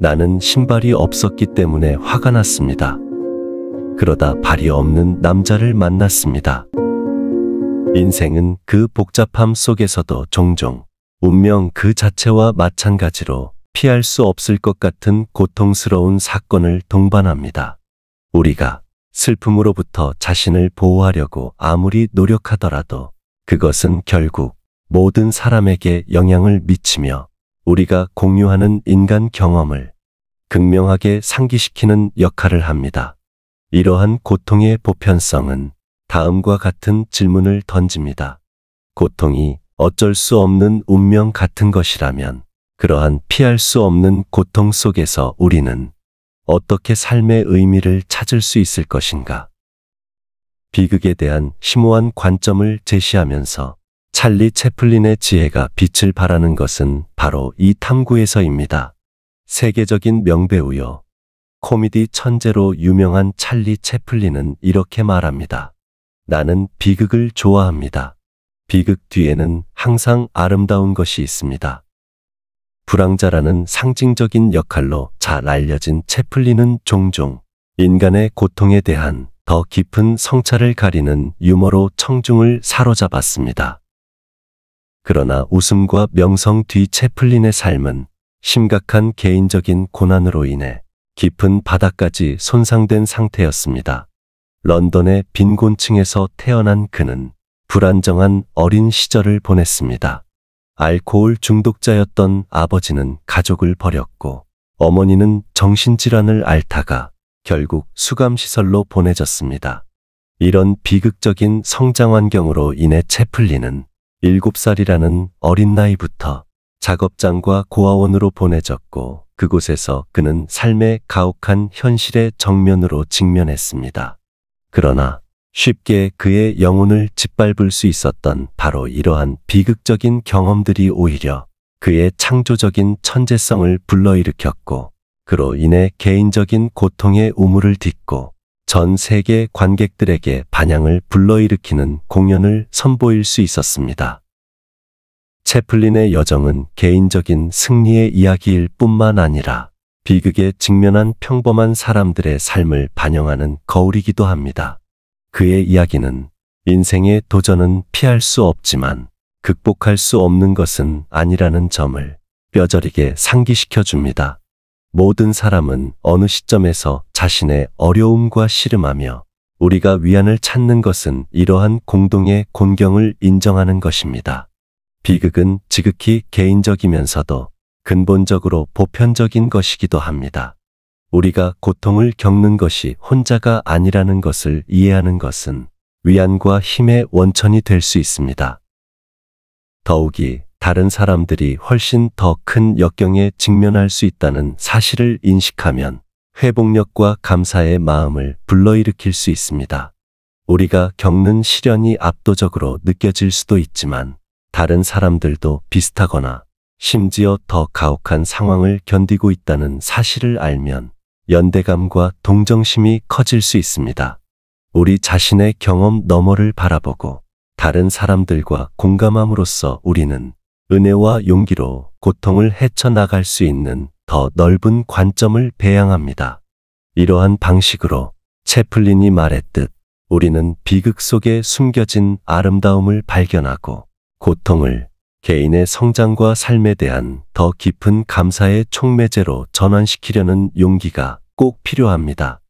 나는 신발이 없었기 때문에 화가 났습니다. 그러다 발이 없는 남자를 만났습니다. 인생은 그 복잡함 속에서도 종종 운명 그 자체와 마찬가지로 피할 수 없을 것 같은 고통스러운 사건을 동반합니다. 우리가 슬픔으로부터 자신을 보호하려고 아무리 노력하더라도 그것은 결국 모든 사람에게 영향을 미치며 우리가 공유하는 인간 경험을 극명하게 상기시키는 역할을 합니다. 이러한 고통의 보편성은 다음과 같은 질문을 던집니다. 고통이 어쩔 수 없는 운명 같은 것이라면 그러한 피할 수 없는 고통 속에서 우리는 어떻게 삶의 의미를 찾을 수 있을 것인가? 비극에 대한 심오한 관점을 제시하면서 찰리 채플린의 지혜가 빛을 발하는 것은 바로 이 탐구에서입니다. 세계적인 명배우요, 코미디 천재로 유명한 찰리 채플린은 이렇게 말합니다. 나는 비극을 좋아합니다. 비극 뒤에는 항상 아름다운 것이 있습니다. 불황자라는 상징적인 역할로 잘 알려진 채플린은 종종 인간의 고통에 대한 더 깊은 성찰을 가리는 유머로 청중을 사로잡았습니다. 그러나 웃음과 명성 뒤 채플린의 삶은 심각한 개인적인 고난으로 인해 깊은 바닥까지 손상된 상태였습니다. 런던의 빈곤층에서 태어난 그는 불안정한 어린 시절을 보냈습니다. 알코올 중독자였던 아버지는 가족을 버렸고 어머니는 정신질환을 앓다가 결국 수감시설로 보내졌습니다. 이런 비극적인 성장 환경으로 인해 채플린은 7살이라는 어린 나이부터 작업장과 고아원으로 보내졌고 그곳에서 그는 삶의 가혹한 현실의 정면으로 직면했습니다. 그러나 쉽게 그의 영혼을 짓밟을 수 있었던 바로 이러한 비극적인 경험들이 오히려 그의 창조적인 천재성을 불러일으켰고 그로 인해 개인적인 고통의 우물을 딛고 전 세계 관객들에게 반향을 불러일으키는 공연을 선보일 수 있었습니다. 채플린의 여정은 개인적인 승리의 이야기일 뿐만 아니라 비극에 직면한 평범한 사람들의 삶을 반영하는 거울이기도 합니다. 그의 이야기는 인생의 도전은 피할 수 없지만 극복할 수 없는 것은 아니라는 점을 뼈저리게 상기시켜 줍니다. 모든 사람은 어느 시점에서 자신의 어려움과 씨름하며 우리가 위안을 찾는 것은 이러한 공동의 곤경을 인정하는 것입니다. 비극은 지극히 개인적이면서도 근본적으로 보편적인 것이기도 합니다. 우리가 고통을 겪는 것이 혼자가 아니라는 것을 이해하는 것은 위안과 힘의 원천이 될 수 있습니다. 더욱이 다른 사람들이 훨씬 더 큰 역경에 직면할 수 있다는 사실을 인식하면 회복력과 감사의 마음을 불러일으킬 수 있습니다. 우리가 겪는 시련이 압도적으로 느껴질 수도 있지만 다른 사람들도 비슷하거나 심지어 더 가혹한 상황을 견디고 있다는 사실을 알면 연대감과 동정심이 커질 수 있습니다. 우리 자신의 경험 너머를 바라보고 다른 사람들과 공감함으로써 우리는 은혜와 용기로 고통을 헤쳐나갈 수 있는 더 넓은 관점을 배양합니다. 이러한 방식으로 채플린이 말했듯 우리는 비극 속에 숨겨진 아름다움을 발견하고 고통을 개인의 성장과 삶에 대한 더 깊은 감사의 촉매제로 전환시키려는 용기가 꼭 필요합니다.